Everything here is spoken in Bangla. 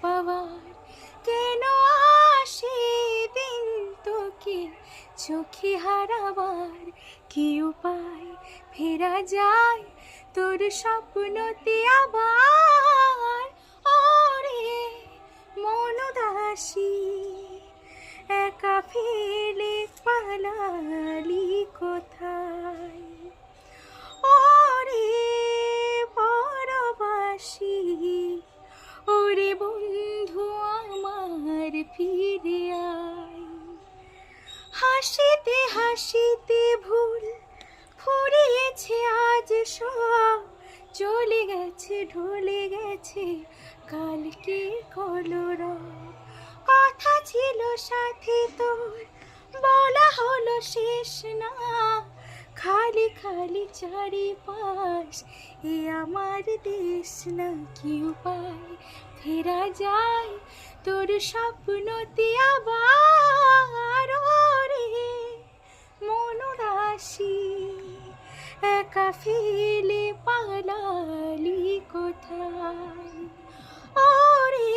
পাওয়ার। কেন আসে দিন তোকে চোখে হারাবার? কি উপায় ফেরা যায় তোর স্বপ্নতে আবার? ওরে মন উদাসী, একা ফেলে পালালি কোথায়? ওরে পরবাসী, ওরে বন্ধু আমার ফিরে আয়। হাসিতে হাসিতে ভুল ফুরিয়েছে আজ সব, চলে গেছে ঢলে গেছে কালকে কলরব। কথা ছিল সাথে তোর, বলা হলো শেষ না, খালি খালি চারিপাশ এ আমার দেশ না। কি উপায় ফেরা যায় তোর স্বপ্নতে আবার? ওরে মন উদাসী, একা ফেলে পালালি কোথায়? ওরে